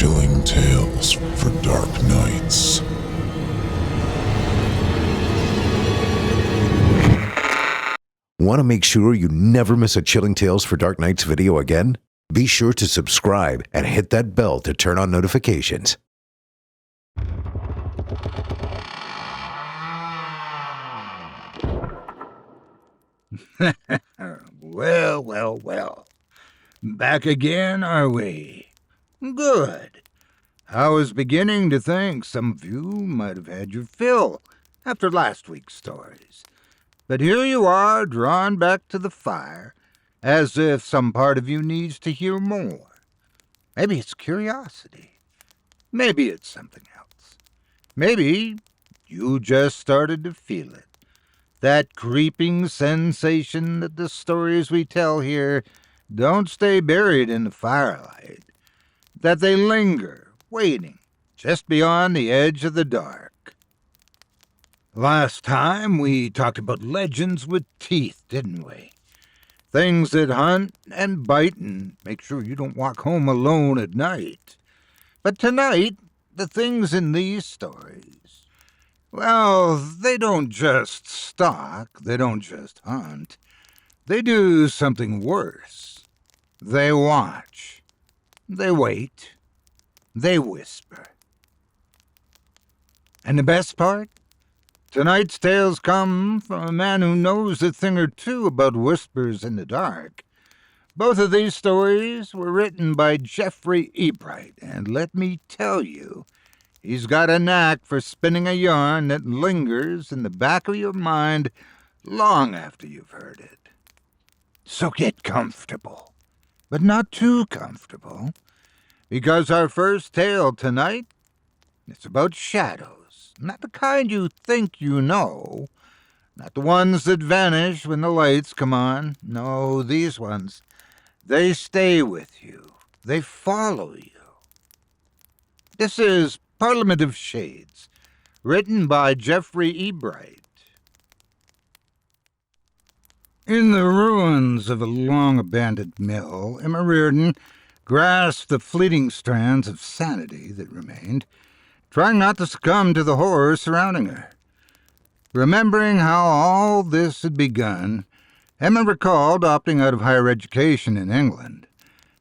Chilling tales for dark nights. Want to make sure you never miss a Chilling Tales for Dark Nights video again? Be sure to subscribe and hit that bell to turn on notifications. Well. Back again, are we? Good. I was beginning to think some of you might have had your fill after last week's stories. But here you are, drawn back to the fire, as if some part of you needs to hear more. Maybe it's curiosity. Maybe it's something else. Maybe you just started to feel it. That creeping sensation that the stories we tell here don't stay buried in the firelight. That they linger, waiting, just beyond the edge of the dark. Last time we talked about legends with teeth, didn't we? Things that hunt and bite and make sure you don't walk home alone at night. But tonight, the things in these stories, well, they don't just stalk, they don't just hunt. They do something worse. They watch. They wait. They whisper. And the best part? Tonight's tales come from a man who knows a thing or two about whispers in the dark. Both of these stories were written by Jeffrey Ebright, and let me tell you, he's got a knack for spinning a yarn that lingers in the back of your mind long after you've heard it. So get comfortable, but not too comfortable, because our first tale tonight, it's about shadows. Not the kind you think you know, not the ones that vanish when the lights come on. No, these ones, they stay with you. They follow you. This is Parliament of Shades, written by Jeffrey Ebright. In the ruins of a long-abandoned mill, Emma Reardon grasped the fleeting strands of sanity that remained, trying not to succumb to the horror surrounding her. Remembering how all this had begun, Emma recalled opting out of higher education in England.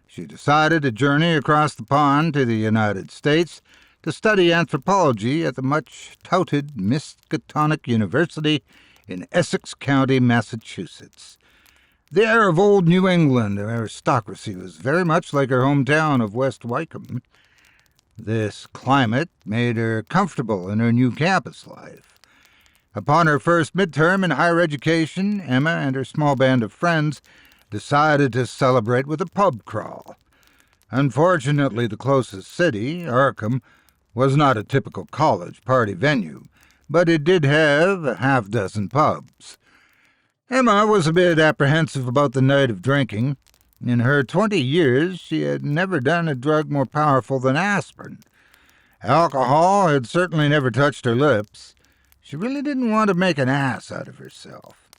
She decided to journey across the pond to the United States to study anthropology at the much-touted Miskatonic University in Essex County, Massachusetts. The air of old New England aristocracy was very much like her hometown of West Wycombe. This climate made her comfortable in her new campus life. Upon her first midterm in higher education, Emma and her small band of friends decided to celebrate with a pub crawl. Unfortunately, the closest city, Arkham, was not a typical college party venue, but it did have a half-dozen pubs. Emma was a bit apprehensive about the night of drinking. In her 20 years, she had never done a drug more powerful than aspirin. Alcohol had certainly never touched her lips. She really didn't want to make an ass out of herself.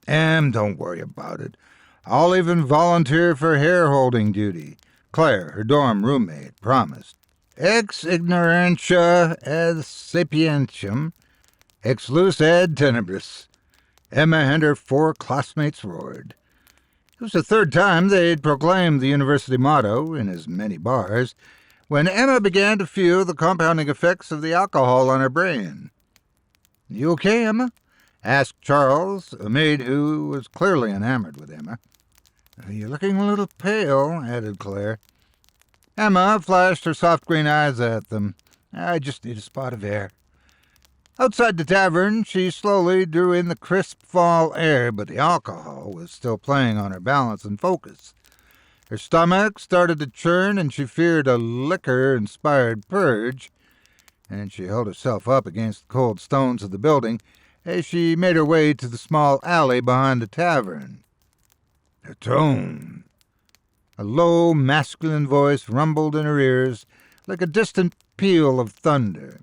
Don't worry about it. I'll even volunteer for hair-holding duty, Claire, her dorm roommate, promised. Ex ignorantia ad sapientium, ex luce ad tenebris, Emma and her 4 classmates roared. It was the third time they'd proclaimed the university motto in as many bars when Emma began to feel the compounding effects of the alcohol on her brain. "You okay, Emma?" asked Charles, a maid who was clearly enamored with Emma. "You're looking a little pale," added Claire. Emma flashed her soft green eyes at them. "I just need a spot of air." Outside the tavern, she slowly drew in the crisp fall air, but the alcohol was still playing on her balance and focus. Her stomach started to churn, and she feared a liquor-inspired purge, and she held herself up against the cold stones of the building as she made her way to the small alley behind the tavern. Her tone. A low, masculine voice rumbled in her ears like a distant peal of thunder.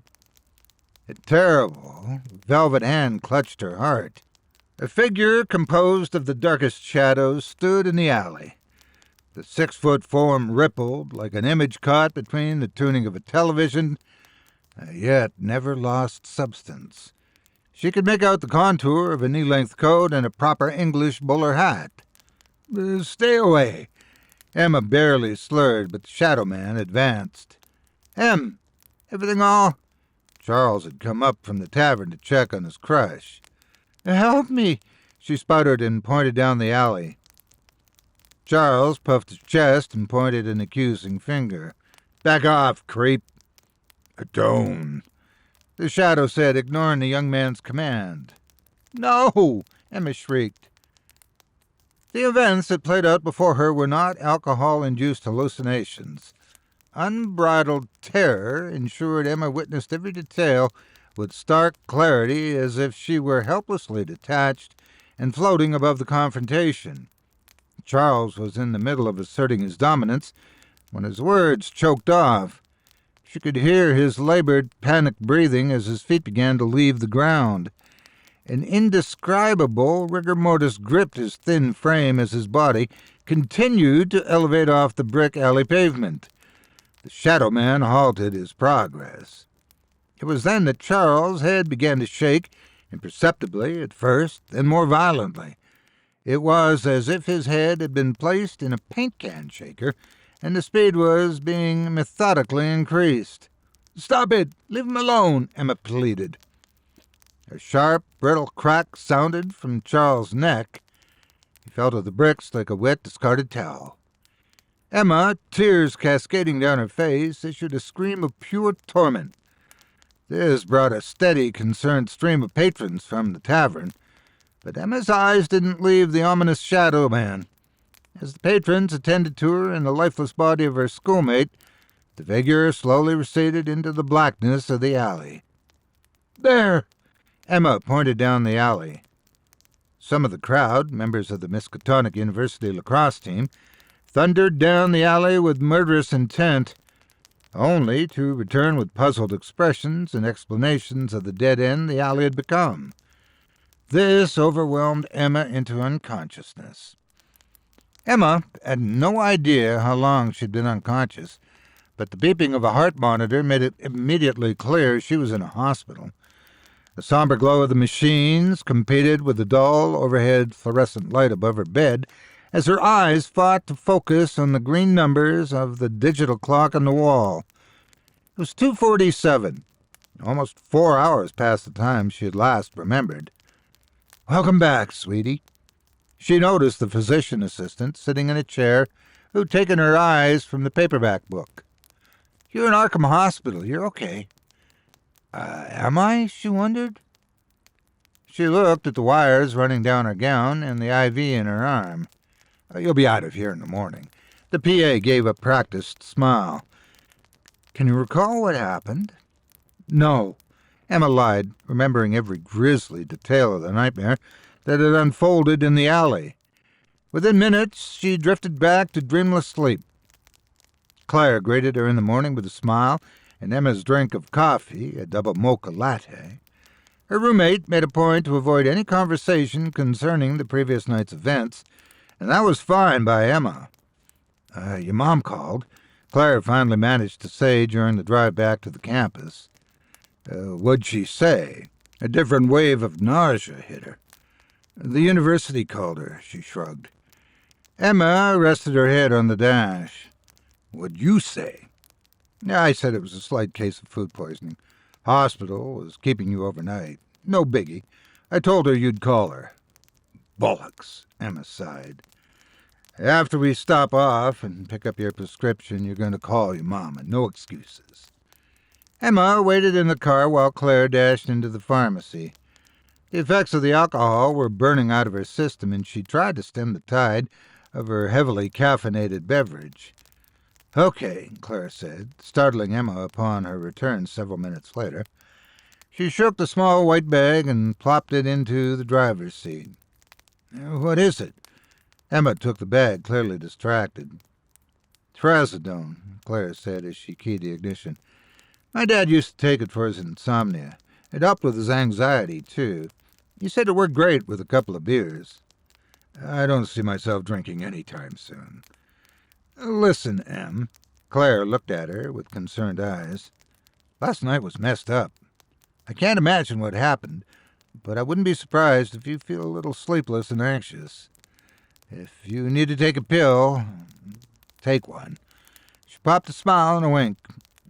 A terrible, velvet hand clutched her heart. A figure composed of the darkest shadows stood in the alley. The 6-foot form rippled like an image caught between the tuning of a television, yet never lost substance. She could make out the contour of a knee-length coat and a proper English bowler hat. Stay away. Emma barely slurred, but the shadow man advanced. Everything all? Charles had come up from the tavern to check on his crush. Help me, she sputtered and pointed down the alley. Charles puffed his chest and pointed an accusing finger. Back off, creep. Don't. The shadow said, ignoring the young man's command. No, Emma shrieked. The events that played out before her were not alcohol-induced hallucinations. Unbridled terror ensured Emma witnessed every detail with stark clarity, as if she were helplessly detached and floating above the confrontation. Charles was in the middle of asserting his dominance when his words choked off. She could hear his labored, panicked breathing as his feet began to leave the ground. An indescribable rigor mortis gripped his thin frame as his body continued to elevate off the brick alley pavement. The shadow man halted his progress. It was then that Charles' head began to shake, imperceptibly at first, then more violently. It was as if his head had been placed in a paint can shaker, and the speed was being methodically increased. Stop it! Leave him alone! Emma pleaded. A sharp, brittle crack sounded from Charles' neck. He fell to the bricks like a wet, discarded towel. Emma, tears cascading down her face, issued a scream of pure torment. This brought a steady, concerned stream of patrons from the tavern, but Emma's eyes didn't leave the ominous shadow man. As the patrons attended to her and the lifeless body of her schoolmate, the figure slowly receded into the blackness of the alley. There! Emma pointed down the alley. Some of the crowd, members of the Miskatonic University lacrosse team, thundered down the alley with murderous intent, only to return with puzzled expressions and explanations of the dead end the alley had become. This overwhelmed Emma into unconsciousness. Emma had no idea how long she'd been unconscious, but the beeping of a heart monitor made it immediately clear she was in a hospital. The somber glow of the machines competed with the dull, overhead fluorescent light above her bed as her eyes fought to focus on the green numbers of the digital clock on the wall. It was 2:47, almost 4 hours past the time she had last remembered. Welcome back, sweetie. She noticed the physician assistant sitting in a chair who'd taken her eyes from the paperback book. You're in Arkham Hospital. You're okay. Am I? She wondered. She looked at the wires running down her gown and the IV in her arm. You'll be out of here in the morning. The PA gave a practiced smile. Can you recall what happened? No. Emma lied, remembering every grisly detail of the nightmare that had unfolded in the alley. Within minutes, she drifted back to dreamless sleep. Claire greeted her in the morning with a smile and Emma's drink of coffee, a double mocha latte. Her roommate made a point to avoid any conversation concerning the previous night's events, and that was fine by Emma. Your mom called, Claire finally managed to say during the drive back to the campus. What'd she say? A different wave of nausea hit her. The university called her, she shrugged. Emma rested her head on the dash. What'd you say? I said it was a slight case of food poisoning. Hospital was keeping you overnight. No biggie. I told her you'd call her. Bollocks, Emma sighed. After we stop off and pick up your prescription, you're going to call your mama. No excuses. Emma waited in the car while Claire dashed into the pharmacy. The effects of the alcohol were burning out of her system, and she tried to stem the tide of her heavily caffeinated beverage. Okay, Claire said, startling Emma upon her return several minutes later. She shook the small white bag and plopped it into the driver's seat. What is it? Emma took the bag, clearly distracted. Trazodone, Claire said as she keyed the ignition. My dad used to take it for his insomnia. It helped with his anxiety, too. He said it worked great with a couple of beers. I don't see myself drinking any time soon. Listen, Em. Claire looked at her with concerned eyes. Last night was messed up. I can't imagine what happened, but I wouldn't be surprised if you feel a little sleepless and anxious. If you need to take a pill, take one. She popped a smile and a wink.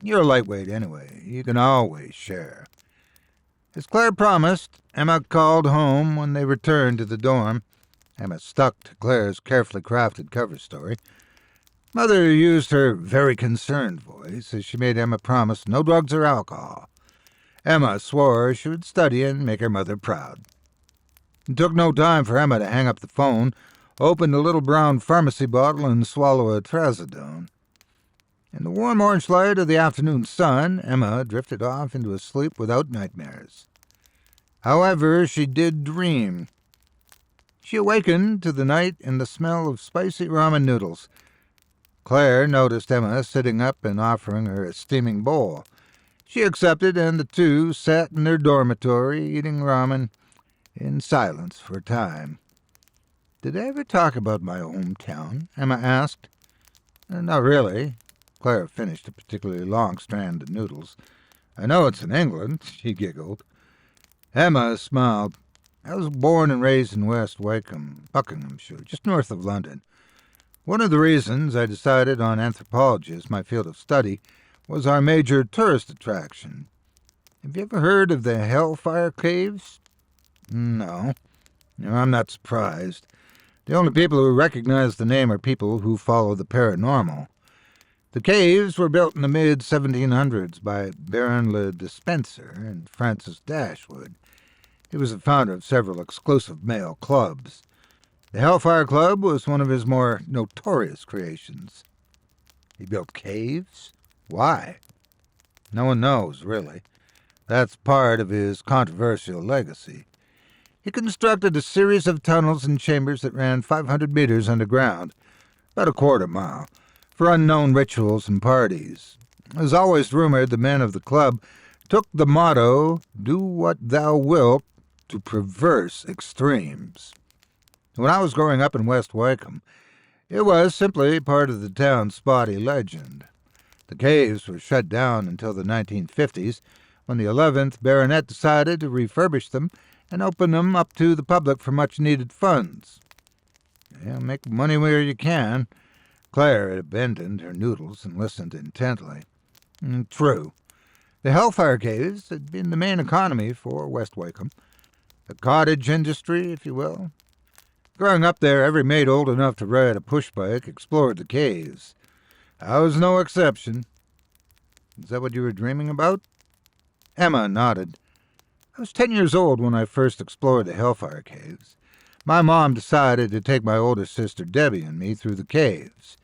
You're a lightweight anyway. You can always share. As Claire promised, Emma called home when they returned to the dorm. Emma stuck to Claire's carefully crafted cover story. Mother used her very concerned voice as she made Emma promise no drugs or alcohol. Emma swore she would study and make her mother proud. It took no time for Emma to hang up the phone, open a little brown pharmacy bottle, and swallow a trazodone. In the warm orange light of the afternoon sun, Emma drifted off into a sleep without nightmares. However, she did dream. She awakened to the night in the smell of spicy ramen noodles. Claire noticed Emma sitting up and offering her a steaming bowl. She accepted, and the two sat in their dormitory eating ramen in silence for a time. "Did I ever talk about my hometown?" Emma asked. "Not really." Claire finished a particularly long strand of noodles. "I know it's in England," she giggled. Emma smiled. "I was born and raised in West Wycombe, Buckinghamshire, just north of London. One of the reasons I decided on anthropology as my field of study was our major tourist attraction. Have you ever heard of the Hellfire Caves?" No, I'm not surprised. The only people who recognize the name are people who follow the paranormal. The caves were built in the mid-1700s by Baron Le Despencer and Francis Dashwood. He was the founder of several exclusive male clubs. The Hellfire Club was one of his more notorious creations. He built caves? Why? No one knows, really. That's part of his controversial legacy. He constructed a series of tunnels and chambers that ran 500 meters underground, about a quarter mile, for unknown rituals and parties. It was always rumored the men of the club took the motto, "Do what thou wilt," to perverse extremes. When I was growing up in West Wycombe, it was simply part of the town's spotty legend. The caves were shut down until the 1950s, when the 11th Baronet decided to refurbish them and open them up to the public for much-needed funds. Make money where you can. Claire had abandoned her noodles and listened intently. True. The Hellfire Caves had been the main economy for West Wycombe. The cottage industry, if you will. Growing up there, every maid old enough to ride a push-bike explored the caves. I was no exception. Is that what you were dreaming about? Emma nodded. I was 10 years old when I first explored the Hellfire Caves. My mom decided to take my older sister Debbie and me through the caves.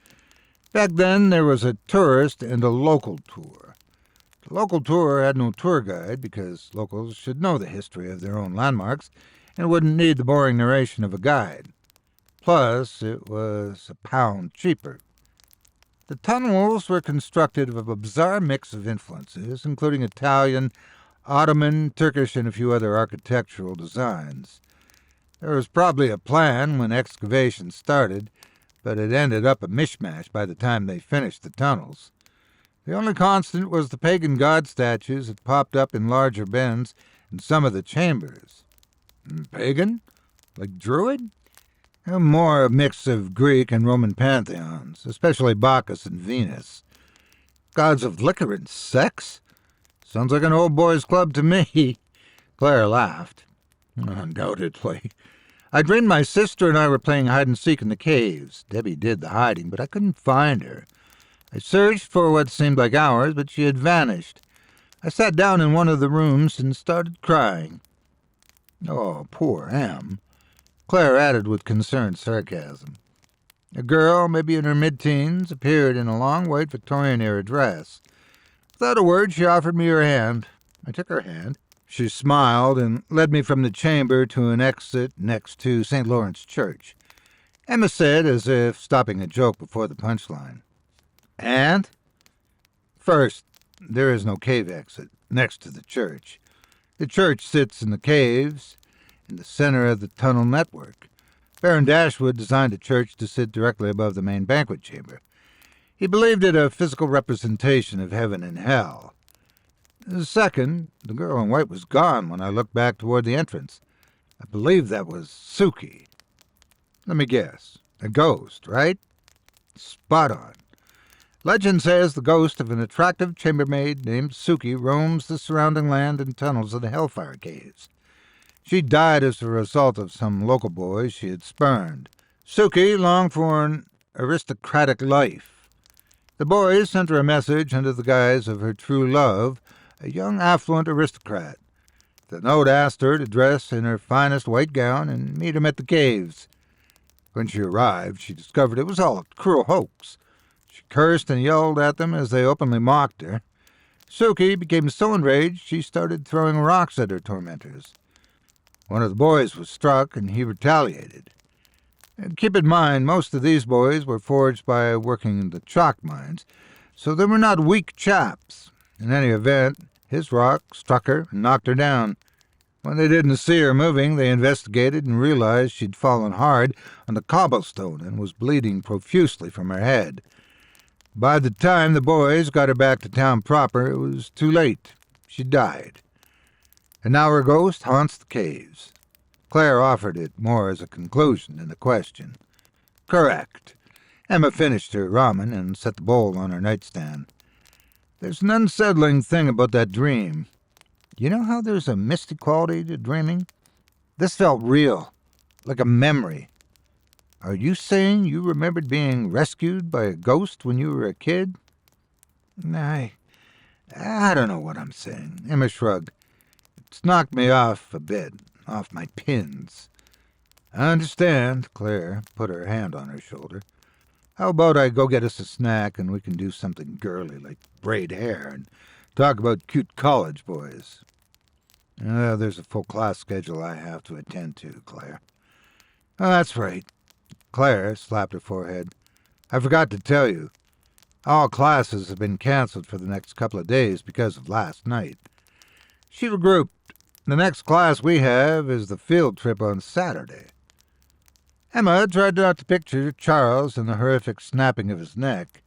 Back then, there was a tourist and a local tour. The local tour had no tour guide because locals should know the history of their own landmarks and wouldn't need the boring narration of a guide. Plus, it was a pound cheaper. The tunnels were constructed of a bizarre mix of influences, including Italian, Ottoman, Turkish, and a few other architectural designs. There was probably a plan when excavation started, but it ended up a mishmash by the time they finished the tunnels. The only constant was the pagan god statues that popped up in larger bends in some of the chambers. Pagan? Like Druid? More a mix of Greek and Roman pantheons, especially Bacchus and Venus. Gods of liquor and sex? Sounds like an old boys' club to me. Claire laughed. Undoubtedly. I dreamed my sister and I were playing hide-and-seek in the caves. Debbie did the hiding, but I couldn't find her. I searched for what seemed like hours, but she had vanished. I sat down in one of the rooms and started crying. Oh, poor Em, Claire added with concerned sarcasm. A girl, maybe in her mid-teens, appeared in a long white Victorian-era dress. Without a word, she offered me her hand. I took her hand. She smiled and led me from the chamber to an exit next to St. Lawrence Church. Emma said, as if stopping a joke before the punchline. And? First, there is no cave exit next to the church. The church sits in the caves, in the center of the tunnel network. Baron Dashwood designed a church to sit directly above the main banquet chamber. He believed it a physical representation of heaven and hell. Second, the girl in white was gone when I looked back toward the entrance. I believe that was Suki. Let me guess. A ghost, right? Spot on. Legend says the ghost of an attractive chambermaid named Suki roams the surrounding land and tunnels of the Hellfire Caves. She died as a result of some local boys she had spurned. Suki longed for an aristocratic life. The boys sent her a message under the guise of her true love, a young affluent aristocrat. The note asked her to dress in her finest white gown and meet him at the caves. When she arrived, she discovered it was all a cruel hoax. She cursed and yelled at them as they openly mocked her. Suki became so enraged she started throwing rocks at her tormentors. One of the boys was struck, and he retaliated. And keep in mind, most of these boys were forged by working in the chalk mines, so they were not weak chaps. In any event, his rock struck her and knocked her down. When they didn't see her moving, they investigated and realized she'd fallen hard on the cobblestone and was bleeding profusely from her head. By the time the boys got her back to town proper, it was too late. She died. And now her ghost haunts the caves. Claire offered it more as a conclusion than a question. Correct. Emma finished her ramen and set the bowl on her nightstand. There's an unsettling thing about that dream. You know how there's a misty quality to dreaming? This felt real, like a memory. Are you saying you remembered being rescued by a ghost when you were a kid? I don't know what I'm saying. Emma shrugged. It's knocked me off a bit, off my pins. I understand, Claire put her hand on her shoulder. How about I go get us a snack and we can do something girly like braid hair and talk about cute college boys? There's a full class schedule I have to attend to, Claire. Oh, that's right. Claire slapped her forehead. I forgot to tell you. All classes have been canceled for the next couple of days because of last night. She regrouped. The next class we have is the field trip on Saturday. Emma tried not to picture Charles and the horrific snapping of his neck.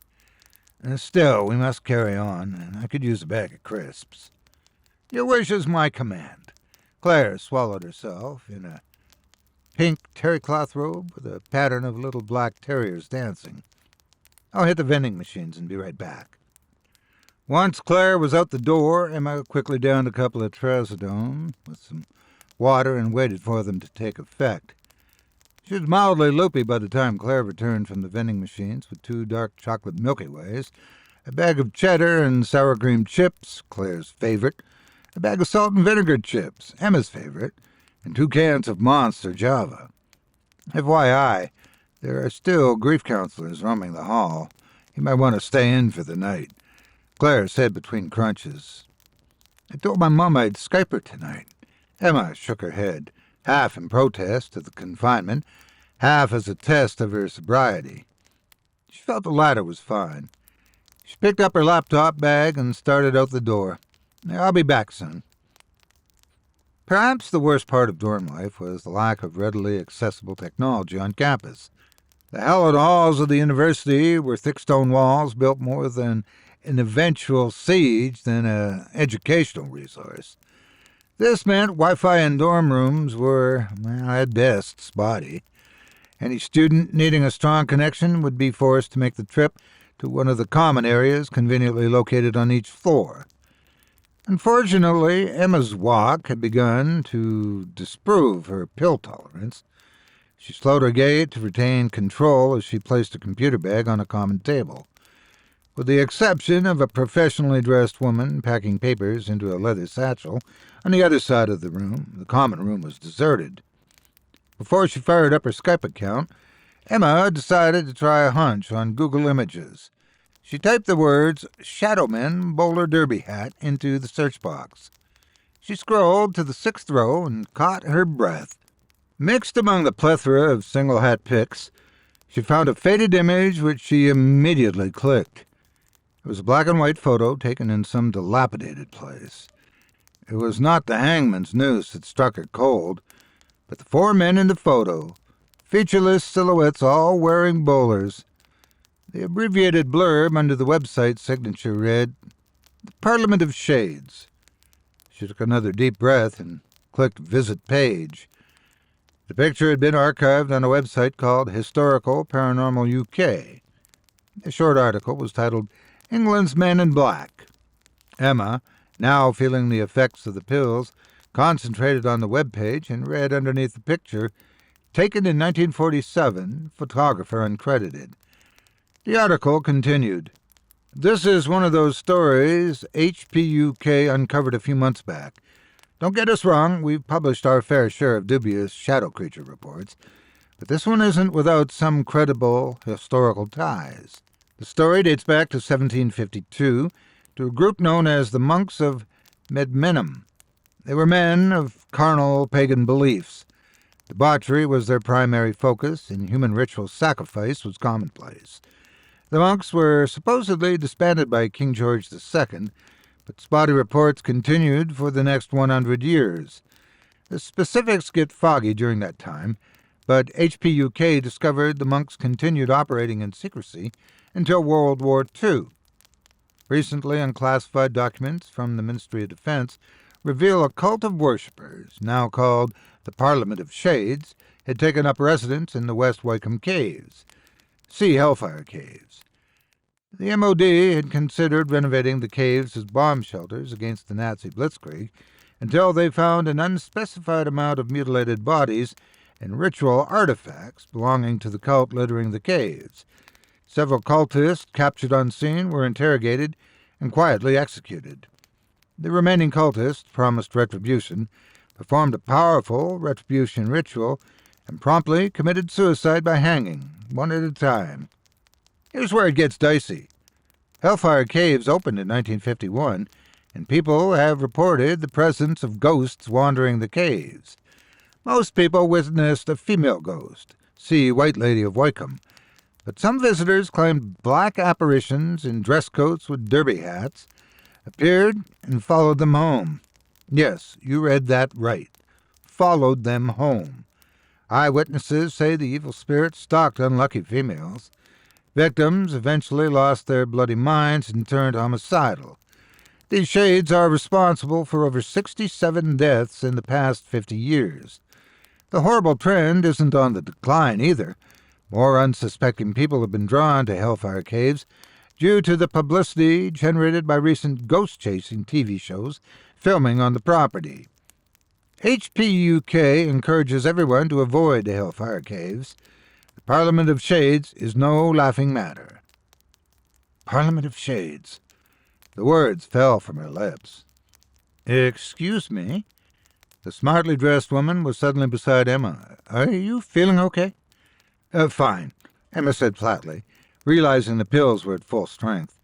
Still, we must carry on, and I could use a bag of crisps. Your wish is my command. Claire swallowed herself in a pink terry-cloth robe with a pattern of little black terriers dancing. I'll hit the vending machines and be right back. Once Claire was out the door, Emma quickly downed a couple of trazodone with some water and waited for them to take effect. She was mildly loopy by the time Claire returned from the vending machines with 2 dark chocolate Milky Ways, a bag of cheddar and sour cream chips, Claire's favorite, a bag of salt and vinegar chips, Emma's favorite, and 2 cans of Monster Java. FYI, there are still grief counselors roaming the hall. You might want to stay in for the night. Claire said between crunches. I told my mom I'd Skype her tonight. Emma shook her head, half in protest of the confinement, half as a test of her sobriety. She felt the latter was fine. She picked up her laptop bag and started out the door. I'll be back soon. Perhaps the worst part of dorm life was the lack of readily accessible technology on campus. The hallowed halls of the university were thick stone walls built more than an eventual siege than an educational resource. This meant Wi-Fi in dorm rooms were, at best, spotty. Any student needing a strong connection would be forced to make the trip to one of the common areas conveniently located on each floor. Unfortunately, Emma's walk had begun to disprove her pill tolerance. She slowed her gait to retain control as she placed her computer bag on a common table. With the exception of a professionally dressed woman packing papers into a leather satchel, on the other side of the room, the common room was deserted. Before she fired up her Skype account, Emma decided to try a hunch on Google Images. She typed the words Shadowman Bowler Derby Hat into the search box. She scrolled to the 6th row and caught her breath. Mixed among the plethora of single hat pics, she found a faded image which she immediately clicked. It was a black and white photo taken in some dilapidated place. It was not the hangman's noose that struck her cold, but the 4 men in the photo, featureless silhouettes all wearing bowlers. The abbreviated blurb under the website signature read, "The Parliament of Shades." She took another deep breath and clicked Visit Page. The picture had been archived on a website called Historical Paranormal UK. The short article was titled, "England's Men in Black." Emma, now feeling the effects of the pills, concentrated on the web page and read underneath the picture, "Taken in 1947, photographer uncredited." The article continued, "This is one of those stories HPUK uncovered a few months back. Don't get us wrong, we've published our fair share of dubious shadow creature reports, but this one isn't without some credible historical ties. The story dates back to 1752 to a group known as the Monks of Medmenham. They were men of carnal pagan beliefs. Debauchery was their primary focus, and human ritual sacrifice was commonplace. The monks were supposedly disbanded by King George II, but spotty reports continued for the next 100 years. The specifics get foggy during that time, but HPUK discovered the monks continued operating in secrecy until World War II. Recently unclassified documents from the Ministry of Defense reveal a cult of worshippers, now called the Parliament of Shades, had taken up residence in the West Wycombe Caves. See Hellfire Caves. The MOD had considered renovating the caves as bomb shelters against the Nazi blitzkrieg until they found an unspecified amount of mutilated bodies and ritual artifacts belonging to the cult littering the caves. Several cultists captured on scene were interrogated and quietly executed. The remaining cultists promised retribution, performed a powerful retribution ritual, and promptly committed suicide by hanging, one at a time. Here's where it gets dicey. Hellfire Caves opened in 1951, and people have reported the presence of ghosts wandering the caves. Most people witnessed a female ghost, see White Lady of Wycombe, but some visitors claimed black apparitions in dress coats with derby hats appeared and followed them home. Yes, you read that right. Followed them home. Eyewitnesses say the evil spirit stalked unlucky females. Victims eventually lost their bloody minds and turned homicidal. These shades are responsible for over 67 deaths in the past 50 years. The horrible trend isn't on the decline either. More unsuspecting people have been drawn to Hellfire Caves due to the publicity generated by recent ghost-chasing TV shows filming on the property. HPUK encourages everyone to avoid the Hellfire Caves. The Parliament of Shades is no laughing matter. Parliament of Shades. The words fell from her lips. "Excuse me?" The smartly dressed woman was suddenly beside Emma. "Are you feeling okay?" Fine," Emma said flatly, realizing the pills were at full strength.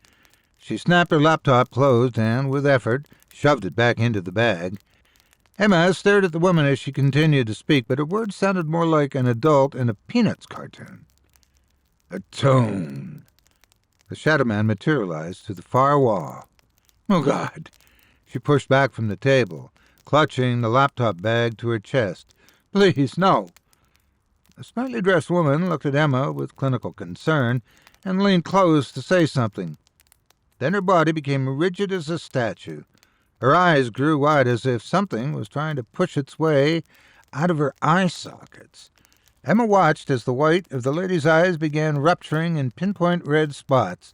She snapped her laptop closed and, with effort, shoved it back into the bag. Emma stared at the woman as she continued to speak, but her words sounded more like an adult in a Peanuts cartoon. "Atone." The Shadow Man materialized to the far wall. "Oh, God." She pushed back from the table, clutching the laptop bag to her chest. "Please, no." The smartly dressed woman looked at Emma with clinical concern and leaned close to say something. Then her body became rigid as a statue. Her eyes grew wide as if something was trying to push its way out of her eye sockets. Emma watched as the white of the lady's eyes began rupturing in pinpoint red spots.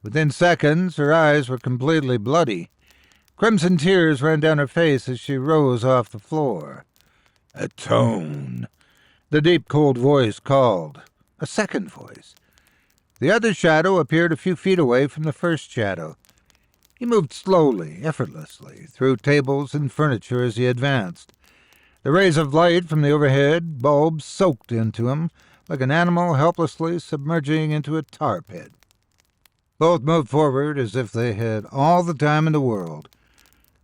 Within seconds, her eyes were completely bloody. Crimson tears ran down her face as she rose off the floor. "Atone," the deep, cold voice called. A second voice. The other shadow appeared a few feet away from the first shadow. He moved slowly, effortlessly, through tables and furniture as he advanced. The rays of light from the overhead bulbs soaked into him like an animal helplessly submerging into a tar pit. Both moved forward as if they had all the time in the world.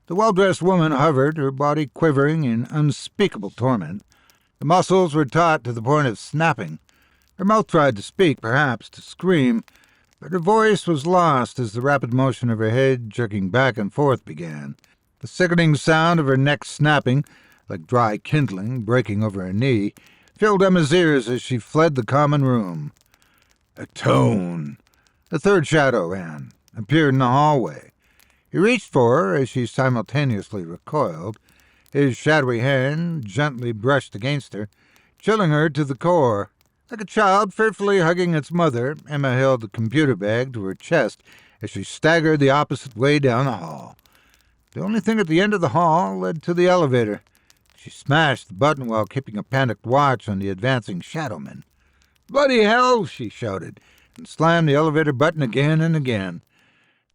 The well-dressed woman hovered, her body quivering in unspeakable torment. The muscles were taut to the point of snapping. Her mouth tried to speak, perhaps to scream, but her voice was lost as the rapid motion of her head jerking back and forth began. The sickening sound of her neck snapping, like dry kindling breaking over her knee, filled Emma's ears as she fled the common room. A tone. The third shadow, Anne, appeared in the hallway. He reached for her as she simultaneously recoiled. His shadowy hand gently brushed against her, chilling her to the core. Like a child fearfully hugging its mother, Emma held the computer bag to her chest as she staggered the opposite way down the hall. The only thing at the end of the hall led to the elevator. She smashed the button while keeping a panicked watch on the advancing shadowman. "Bloody hell!" she shouted, and slammed the elevator button again and again.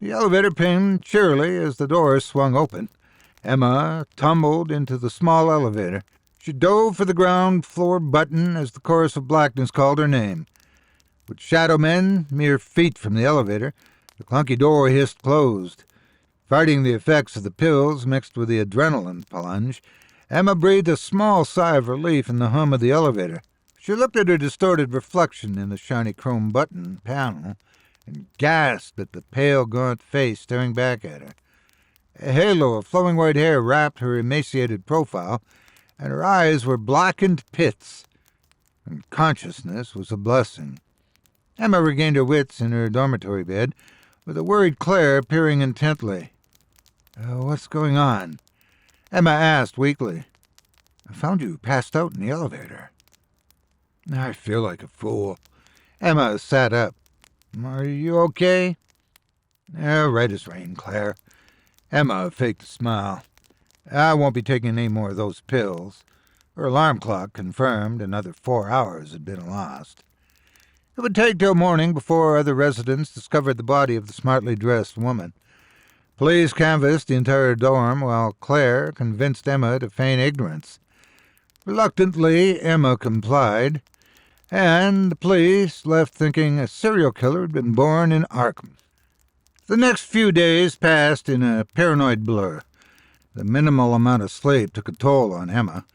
The elevator pinged cheerily as the door swung open. Emma tumbled into the small elevator. She dove for the ground floor button as the chorus of blackness called her name. With shadow men mere feet from the elevator, the clunky door hissed closed. Fighting the effects of the pills mixed with the adrenaline plunge, Emma breathed a small sigh of relief in the hum of the elevator. She looked at her distorted reflection in the shiny chrome button panel and gasped at the pale, gaunt face staring back at her. A halo of flowing white hair wrapped her emaciated profile, and her eyes were blackened pits. And consciousness was a blessing. Emma regained her wits in her dormitory bed, with a worried Claire peering intently. "What's going on?" Emma asked weakly. "I found you passed out in the elevator." "I feel like a fool." Emma sat up. "Are you okay?" Right as rain, Claire." Emma faked a smile. "I won't be taking any more of those pills." Her alarm clock confirmed another 4 hours had been lost. It would take till morning before other residents discovered the body of the smartly dressed woman. Police canvassed the entire dorm while Claire convinced Emma to feign ignorance. Reluctantly, Emma complied, and the police left thinking a serial killer had been born in Arkham. The next few days passed in a paranoid blur. The minimal amount of sleep took a toll on Emma.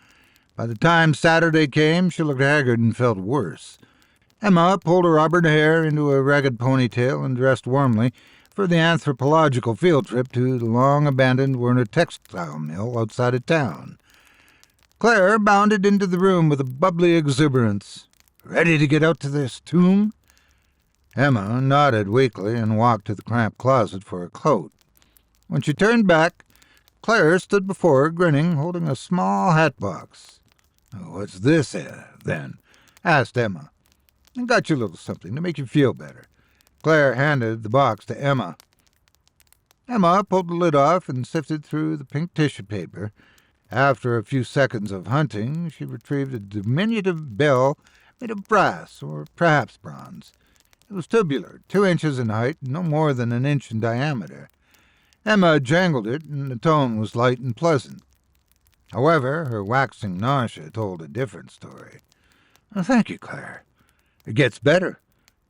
By the time Saturday came, she looked haggard and felt worse. Emma pulled her auburn hair into a ragged ponytail and dressed warmly for the anthropological field trip to the long-abandoned Werner textile mill outside of town. Claire bounded into the room with a bubbly exuberance. "Ready to get out to this tomb?" Emma nodded weakly and walked to the cramped closet for a coat. When she turned back, Claire stood before her, grinning, holding a small hat box. "What's this, then?" asked Emma. "I got you a little something to make you feel better." Claire handed the box to Emma. Emma pulled the lid off and sifted through the pink tissue paper. After a few seconds of hunting, she retrieved a diminutive bell made of brass or perhaps bronze. It was tubular, 2 inches in height, and no more than an inch in diameter. Emma jangled it, and the tone was light and pleasant. However, her waxing nausea told a different story. "Thank you, Claire. It gets better.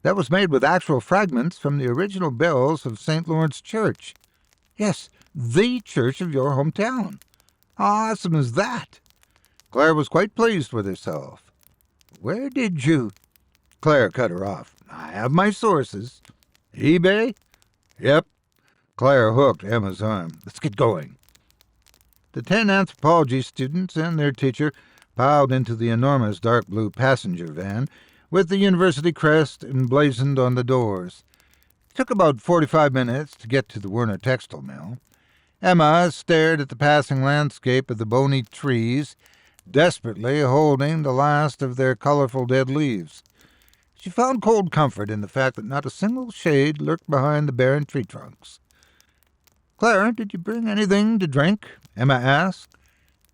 That was made with actual fragments from the original bells of St. Lawrence Church. Yes, the church of your hometown. How awesome is that?" Claire was quite pleased with herself. "Where did you—" Claire cut her off. "I have my sources." "eBay?" "Yep." Claire hooked Emma's arm. "Let's get going." The 10 anthropology students and their teacher piled into the enormous dark blue passenger van with the university crest emblazoned on the doors. It took about 45 minutes to get to the Werner textile mill. Emma stared at the passing landscape of the bony trees, desperately holding the last of their colorful dead leaves. She found cold comfort in the fact that not a single shade lurked behind the barren tree trunks. "Claire, did you bring anything to drink?" Emma asked,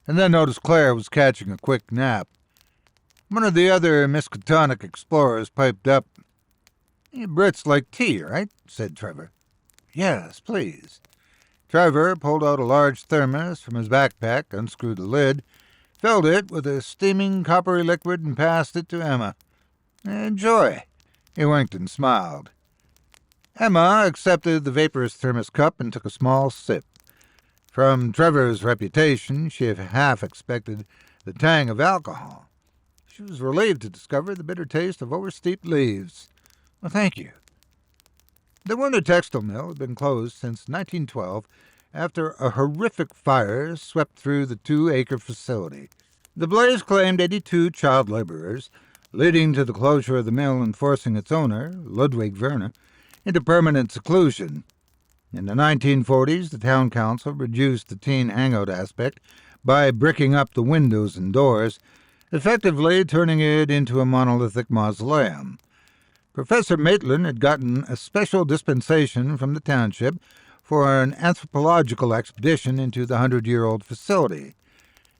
and then noticed Claire was catching a quick nap. One of the other Miskatonic explorers piped up. "You Brits like tea, right?" said Trevor. "Yes, please." Trevor pulled out a large thermos from his backpack, unscrewed the lid, filled it with a steaming coppery liquid, and passed it to Emma. "Enjoy." He winked and smiled. Emma accepted the vaporous thermos cup and took a small sip. From Trevor's reputation, she had half expected the tang of alcohol. She was relieved to discover the bitter taste of oversteeped leaves. "Well, thank you." The Werner textile mill had been closed since 1912 after a horrific fire swept through the 2-acre facility. The blaze claimed 82 child laborers, leading to the closure of the mill and forcing its owner, Ludwig Werner, into permanent seclusion. In the 1940s, the town council reduced the teen hangout aspect by bricking up the windows and doors, effectively turning it into a monolithic mausoleum. Professor Maitland had gotten a special dispensation from the township for an anthropological expedition into the 100-year-old facility.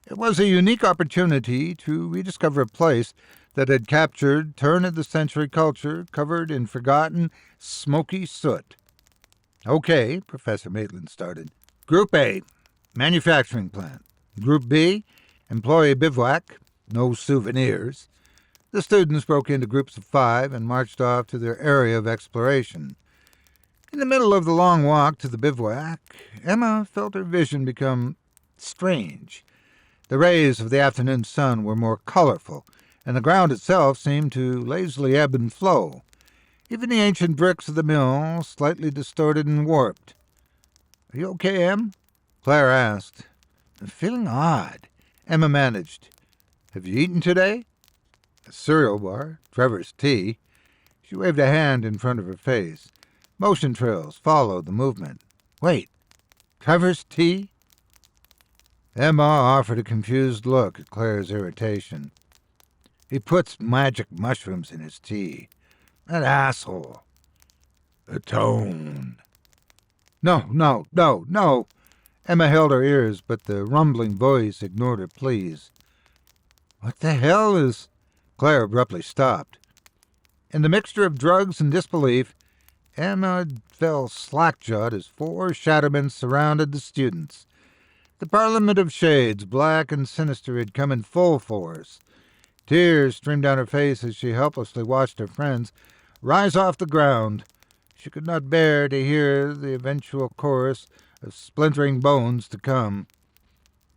It was a unique opportunity to rediscover a place that had captured turn-of-the-century culture covered in forgotten, smoky soot. Okay, Professor Maitland started. Group A, manufacturing plant. Group B, employee bivouac, no souvenirs. The students broke into groups of 5 and marched off to their area of exploration. In the middle of the long walk to the bivouac, Emma felt her vision become strange. The rays of the afternoon sun were more colorful, and the ground itself seemed to lazily ebb and flow. Even the ancient bricks of the mill slightly distorted and warped. "Are you okay, Em?" Claire asked. "I'm feeling odd," Emma managed. "Have you eaten today?" A cereal bar, Trevor's tea. She waved a hand in front of her face. Motion trails followed the movement. "Wait, Trevor's tea?" Emma offered a confused look at Claire's irritation. "He puts magic mushrooms in his tea. That asshole." "Atone." No. Emma held her ears, but the rumbling voice ignored her pleas. "What the hell is—" Claire abruptly stopped. In the mixture of drugs and disbelief, Emma fell slack-jawed as 4 shadowmen surrounded the students. The Parliament of Shades, black and sinister, had come in full force. Tears streamed down her face as she helplessly watched her friends rise off the ground. She could not bear to hear the eventual chorus of splintering bones to come.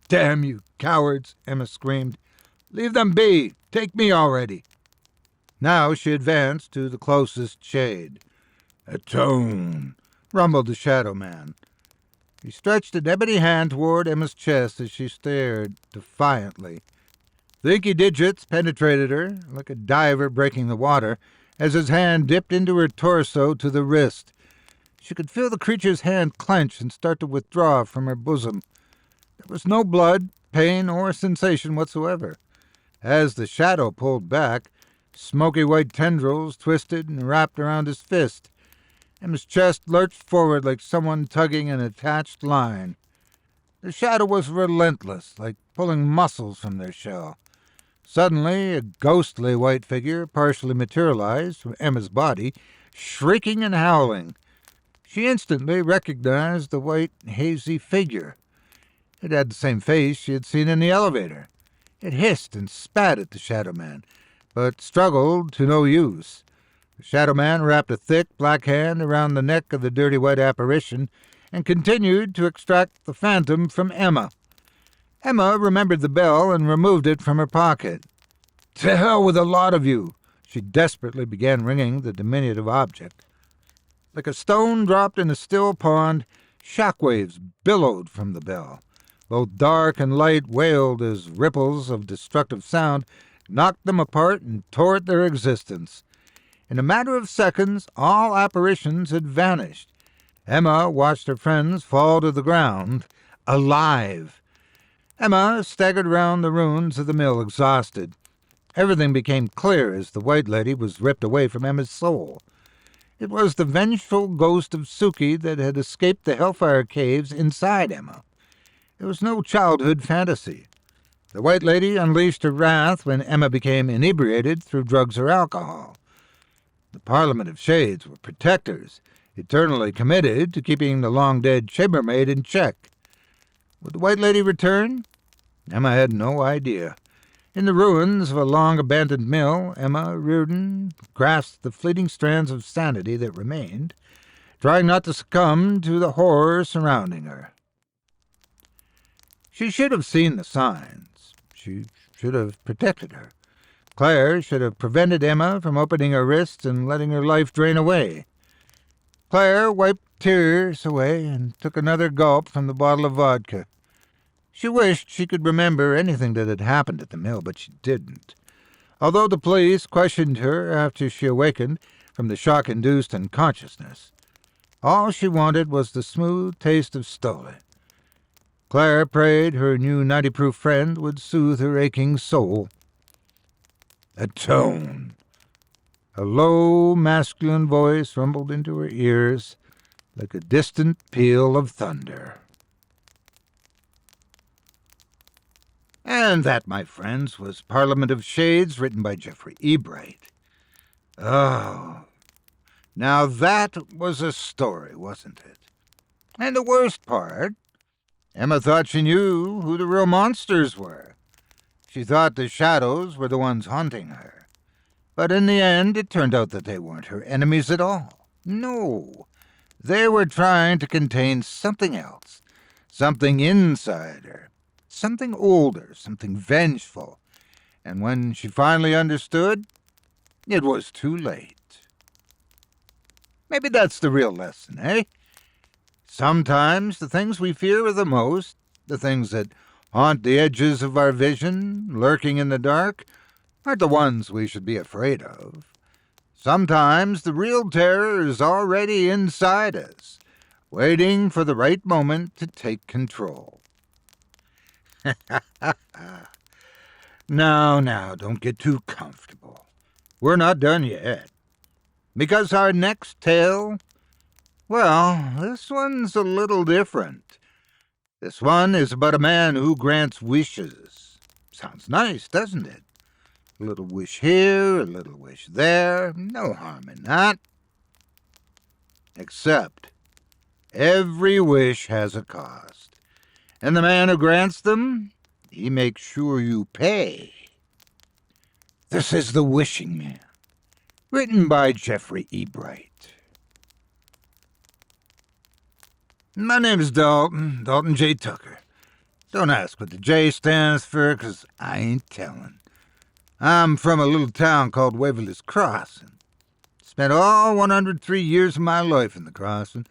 "Damn you, cowards!" Emma screamed. "Leave them be! Take me already!" Now she advanced to the closest shade. "Atone!" rumbled the shadow man. He stretched an ebony hand toward Emma's chest as she stared defiantly. The inky digits penetrated her like a diver breaking the water as his hand dipped into her torso to the wrist. She could feel the creature's hand clench and start to withdraw from her bosom. There was no blood, pain, or sensation whatsoever. As the shadow pulled back, smoky white tendrils twisted and wrapped around his fist. Emma's chest lurched forward like someone tugging an attached line. The shadow was relentless, like pulling muscles from their shell. Suddenly, a ghostly white figure partially materialized from Emma's body, shrieking and howling. She instantly recognized the white, hazy figure. It had the same face she had seen in the elevator. It hissed and spat at the shadow man, but struggled to no use. The shadow man wrapped a thick black hand around the neck of the dirty white apparition and continued to extract the phantom from Emma. Emma remembered the bell and removed it from her pocket. "To hell with a lot of you!" She desperately began ringing the diminutive object. Like a stone dropped in a still pond, shockwaves billowed from the bell. Both dark and light wailed as ripples of destructive sound knocked them apart and tore at their existence. In a matter of seconds, all apparitions had vanished. Emma watched her friends fall to the ground, alive. Emma staggered round the ruins of the mill, exhausted. Everything became clear as the White Lady was ripped away from Emma's soul. It was the vengeful ghost of Suki that had escaped the Hellfire Caves inside Emma. It was no childhood fantasy. The White Lady unleashed her wrath when Emma became inebriated through drugs or alcohol. The Parliament of Shades were protectors, eternally committed to keeping the long-dead chambermaid in check. Would the White Lady return? Emma had no idea. In the ruins of a long-abandoned mill, Emma Reardon grasped the fleeting strands of sanity that remained, trying not to succumb to the horror surrounding her. She should have seen the signs. She should have protected her. Claire should have prevented Emma from opening her wrists and letting her life drain away. Claire wiped tears away and took another gulp from the bottle of vodka. She wished she could remember anything that had happened at the mill, but she didn't. although the police questioned her after she awakened from the shock-induced unconsciousness. All she wanted was the smooth taste of Stoli. Claire prayed her new 90-proof friend would soothe her aching soul. A tone. A low, masculine voice rumbled into her ears like a distant peal of thunder. And that, my friends, was Parliament of Shades, written by Jeffrey Ebright. Oh, now that was a story, wasn't it? And the worst part, Emma thought she knew who the real monsters were. She thought the shadows were the ones haunting her. But in the end, it turned out that they weren't her enemies at all. No, they were trying to contain something else, something inside her, something older, something vengeful. And when she finally understood, it was too late. Maybe that's the real lesson, eh? Sometimes the things we fear are the most, the things that haunt the edges of our vision, lurking in the dark, aren't the ones we should be afraid of. Sometimes the real terror is already inside us, waiting for the right moment to take control. Now, don't get too comfortable. We're not done yet. Because our next tale, well, this one's a little different. This one is about a man who grants wishes. Sounds nice, doesn't it? A little wish here, a little wish there. No harm in that. Except, every wish has a cost. And the man who grants them, he makes sure you pay. This is The Wishing Man, written by Jeffrey Ebright. My name is Dalton J. Tucker. Don't ask what the J stands for, 'cause I ain't telling. I'm from a little town called Waverly's Crossing. Spent all 103 years of my life in the Crossing,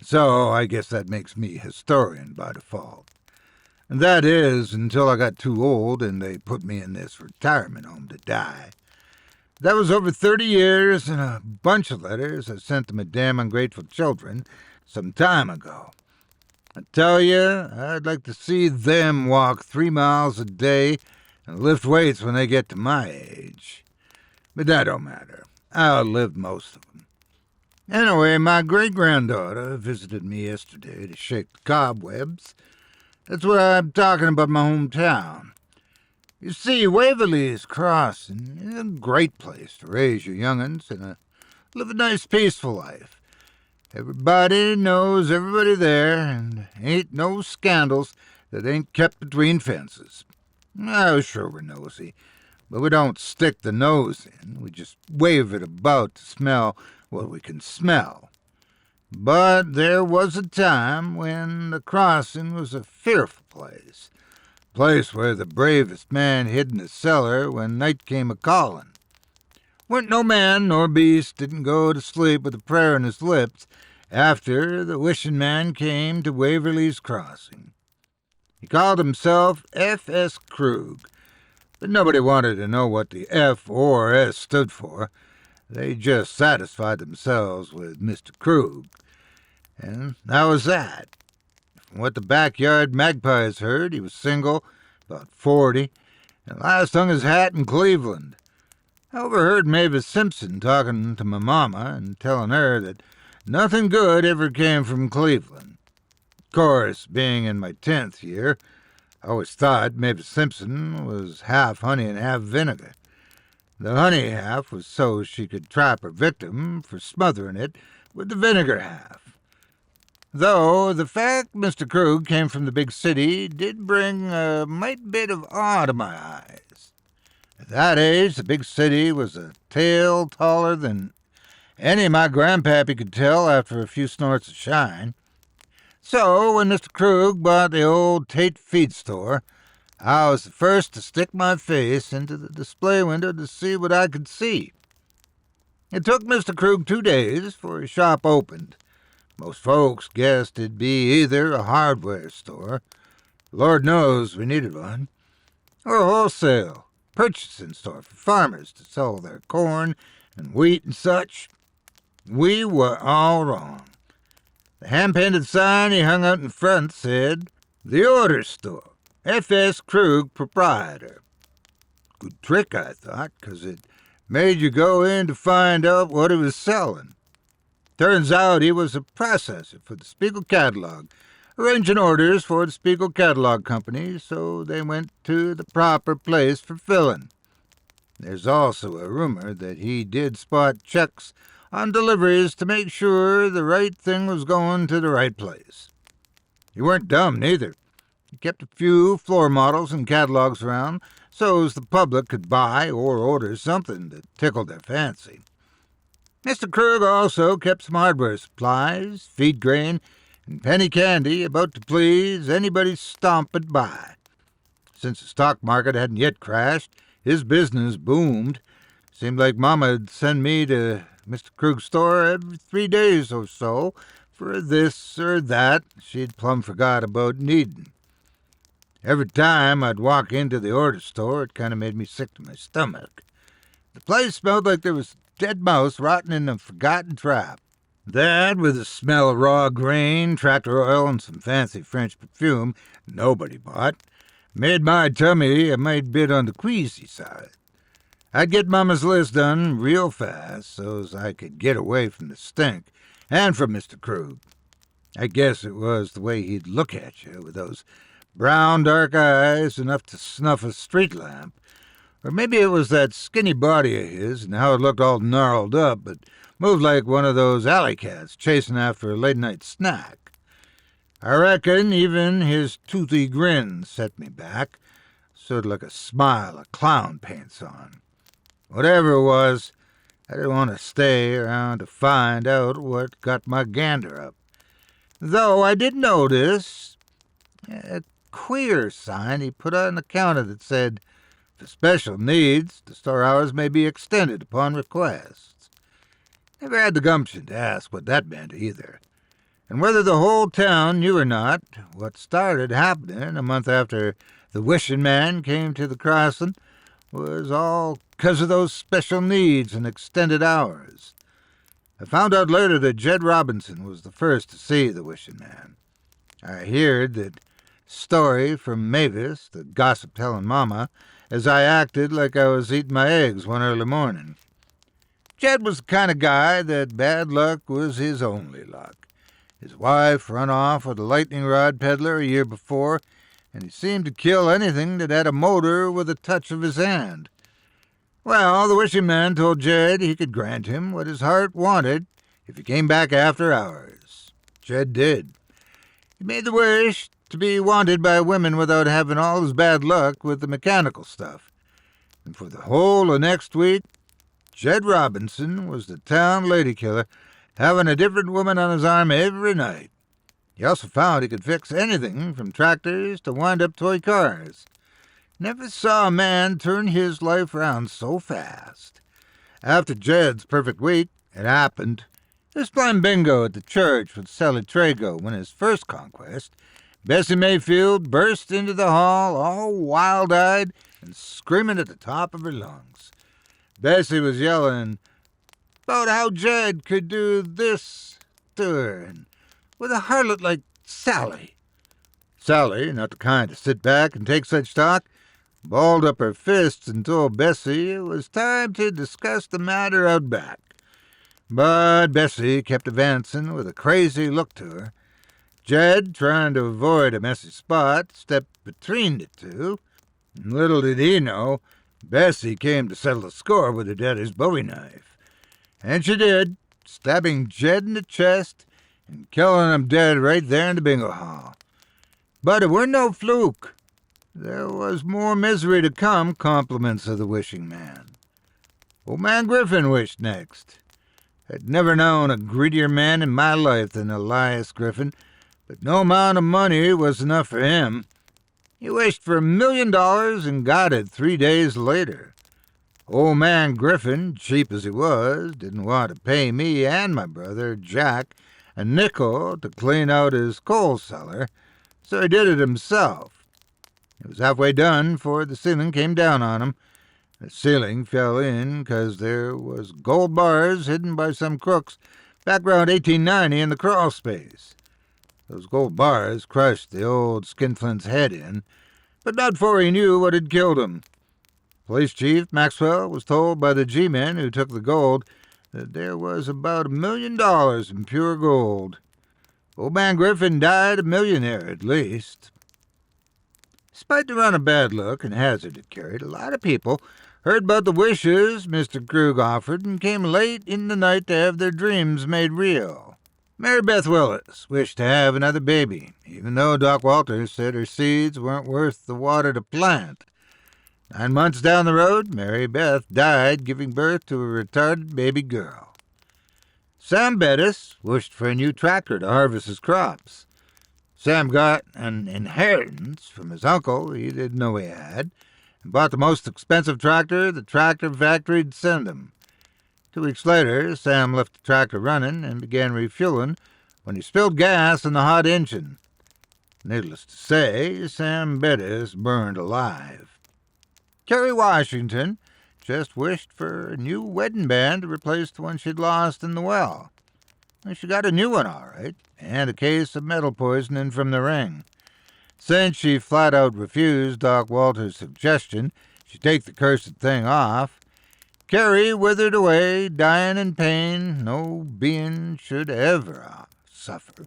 so I guess that makes me historian by default. And that is, until I got too old and they put me in this retirement home to die. That was over 30 years and a bunch of letters I sent to my damn ungrateful children some time ago. I tell you, I'd like to see them walk 3 miles a day and lift weights when they get to my age. But that don't matter. I outlived most of them. Anyway, my great-granddaughter visited me yesterday to shake the cobwebs. That's what I'm talking about, my hometown. You see, Waverly's Crossing is a great place to raise your young'uns and live a nice, peaceful life. Everybody knows everybody there, and ain't no scandals that ain't kept between fences. Oh, sure, we're nosy, but we don't stick the nose in. We just wave it about to smell what we can smell. But there was a time when the Crossing was a fearful place. A place where the bravest man hid in the cellar when night came a-calling. Where no man nor beast didn't go to sleep with a prayer on his lips after the wishing man came to Waverly's Crossing. He called himself F.S. Krug, but nobody wanted to know what the F or S stood for. They just satisfied themselves with Mr. Krug. And that was that. From what the backyard magpies heard, he was single, about 40, and last hung his hat in Cleveland. I overheard Mavis Simpson talking to my mama and telling her that nothing good ever came from Cleveland. Of course, being in my 10th year, I always thought Mavis Simpson was half honey and half vinegar. The honey half was so she could trap her victim for smothering it with the vinegar half. Though the fact Mr. Krug came from the big city did bring a mite bit of awe to my eyes. At that age, the big city was a tale taller than any my grandpappy could tell after a few snorts of shine. So when Mr. Krug bought the old Tate feed store, I was the first to stick my face into the display window to see what I could see. It took Mr. Krug 2 days for his shop opened. Most folks guessed it'd be either a hardware store, Lord knows we needed one, or wholesale, purchasing store for farmers to sell their corn and wheat and such. We were all wrong. The hand-painted sign he hung out in front said, "The Order Store, F.S. Krug, Proprietor." Good trick, I thought, 'cause it made you go in to find out what he was selling. Turns out he was a processor for the Spiegel catalog, arranging orders for the Spiegel Catalog Company so they went to the proper place for filling. There's also a rumor that he did spot checks on deliveries to make sure the right thing was going to the right place. He weren't dumb, neither. He kept a few floor models and catalogs around so's the public could buy or order something that tickled their fancy. Mr. Krug also kept some hardware supplies, feed grain, and penny candy about to please anybody stomping by. Since the stock market hadn't yet crashed, his business boomed. Seemed like Mama'd send me to Mr. Krug's store every 3 days or so for this or that she'd plumb forgot about needing. Every time I'd walk into the order store, it kind of made me sick to my stomach. The place smelled like there was a dead mouse rotting in a forgotten trap. That, with the smell of raw grain, tractor oil, and some fancy French perfume nobody bought, made my tummy a mite bit on the queasy side. I'd get Mama's list done real fast so's I could get away from the stink and from Mr. Krug. I guess it was the way he'd look at you with those brown, dark eyes enough to snuff a street lamp. Or maybe it was that skinny body of his and how it looked all gnarled up but moved like one of those alley cats chasing after a late-night snack. I reckon even his toothy grin set me back, sort of like a smile a clown paints on. Whatever it was, I didn't want to stay around to find out what got my gander up. Though I did notice a queer sign he put on the counter that said, "For special needs, the store hours may be extended upon request." Never had the gumption to ask what that meant either. And whether the whole town knew or not, what started happening a month after the wishing man came to the crossing was all 'cause of those special needs and extended hours. I found out later that Jed Robinson was the first to see the wishing man. I heard that story from Mavis, the gossip telling Mama, as I acted like I was eating my eggs one early morning. Jed was the kind of guy that bad luck was his only luck. His wife run off with a lightning rod peddler a year before, and he seemed to kill anything that had a motor with a touch of his hand. Well, the wishing man told Jed he could grant him what his heart wanted if he came back after hours. Jed did. He made the wish to be wanted by women without having all his bad luck with the mechanical stuff. And for the whole of next week, Jed Robinson was the town lady killer, having a different woman on his arm every night. He also found he could fix anything from tractors to wind-up toy cars. Never saw a man turn his life round so fast. After Jed's perfect week, it happened. He was playing bingo at the church with Sally Trago when his first conquest, Bessie Mayfield, burst into the hall all wild-eyed and screaming at the top of her lungs. Bessie was yelling about how Jed could do this to her, and with a harlot like Sally. Sally, not the kind to sit back and take such talk, balled up her fists and told Bessie it was time to discuss the matter out back. But Bessie kept advancing with a crazy look to her. Jed, trying to avoid a messy spot, stepped between the two. And little did he know, Bessie came to settle the score with her daddy's bowie knife. And she did, stabbing Jed in the chest and killing him dead right there in the bingo hall. But it weren't no fluke. There was more misery to come, compliments of the wishing man. Old man Griffin wished next. I'd never known a greedier man in my life than Elias Griffin, but no amount of money was enough for him. He wished for $1 million and got it 3 days later. Old man Griffin, cheap as he was, didn't want to pay me and my brother, Jack, a nickel to clean out his coal cellar, so he did it himself. It was halfway done before the ceiling came down on him, The ceiling fell in 'cause there was gold bars hidden by some crooks back around 1890 in the crawl space. Those gold bars crushed the old skinflint's head in, but not before he knew what had killed him. Police Chief Maxwell was told by the G-men who took the gold that there was about $1 million in pure gold. Old man Griffin died a millionaire at least. Despite the run of bad luck and hazard it carried, a lot of people heard about the wishes Mr. Krug offered and came late in the night to have their dreams made real. Mary Beth Willis wished to have another baby, even though Doc Walters said her seeds weren't worth the water to plant. 9 months down the road, Mary Beth died, giving birth to a retarded baby girl. Sam Bettis wished for a new tractor to harvest his crops. Sam got an inheritance from his uncle he didn't know he had, and bought the most expensive tractor the tractor factory'd send him. 2 weeks later, Sam left the tractor running and began refueling when he spilled gas in the hot engine. Needless to say, Sam Bettis burned alive. Kerry Washington just wished for a new wedding band to replace the one she'd lost in the well. She got a new one, all right, and a case of metal poisoning from the ring. Since she flat-out refused Doc Walters' suggestion she take the cursed thing off, Kerry withered away, dying in pain no being should ever suffer.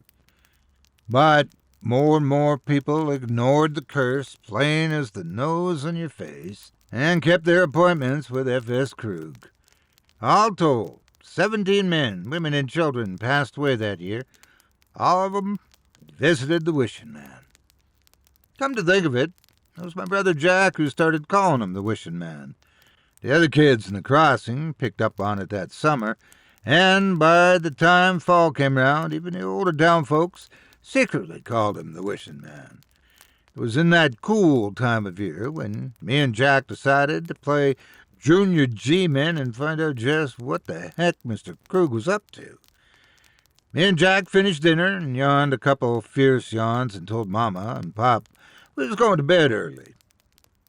But more and more people ignored the curse, plain as the nose on your face, and kept their appointments with F.S. Krug. All told, 17 men, women, and children passed away that year. All of them visited the Wishing Man. Come to think of it, it was my brother Jack who started calling him the Wishing Man. The other kids in the crossing picked up on it that summer, and by the time fall came round, even the older town folks secretly called him the Wishing Man. It was in that cool time of year when me and Jack decided to play Junior G-Men and find out just what the heck Mr. Krug was up to. Me and Jack finished dinner and yawned a couple fierce yawns and told Mama and Pop we was going to bed early.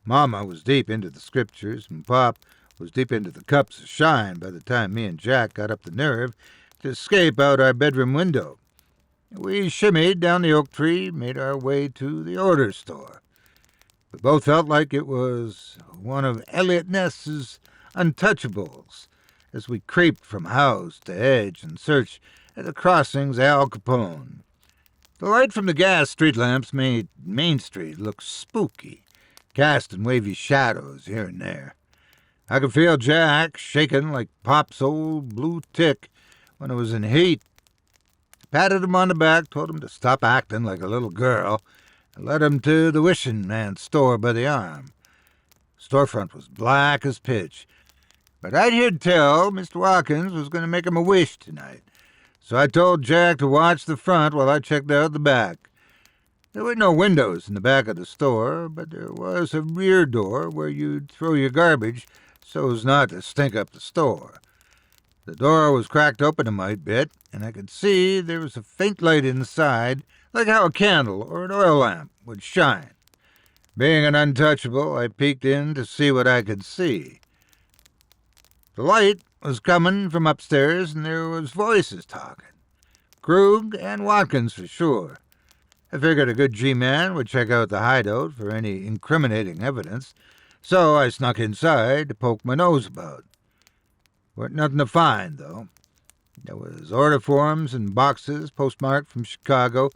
Mama was deep into the scriptures, and Pop was deep into the cups of shine by the time me and Jack got up the nerve to escape out our bedroom window. We shimmied down the oak tree, made our way to the order store. We both felt like it was one of Eliot Ness's Untouchables as we creeped from house to hedge in search of the crossings of Al Capone. The light from the gas street lamps made Main Street look spooky, casting wavy shadows here and there. I could feel Jack shaking like Pop's old blue tick when it was in heat. I patted him on the back, told him to stop acting like a little girl, and led him to the Wishing Man's store by the arm. The storefront was black as pitch, but I'd heard tell Mr. Watkins was going to make him a wish tonight, so I told Jack to watch the front while I checked out the back. There were no windows in the back of the store, but there was a rear door where you'd throw your garbage so as not to stink up the store. The door was cracked open a mite bit, and I could see there was a faint light inside, like how a candle or an oil lamp would shine. Being an untouchable, I peeked in to see what I could see. The light was coming from upstairs, and there was voices talking. Krug and Watkins for sure. I figured a good G-man would check out the hideout for any incriminating evidence, so I snuck inside to poke my nose about. Weren't nothing to find, though. There was order forms and boxes postmarked from Chicago,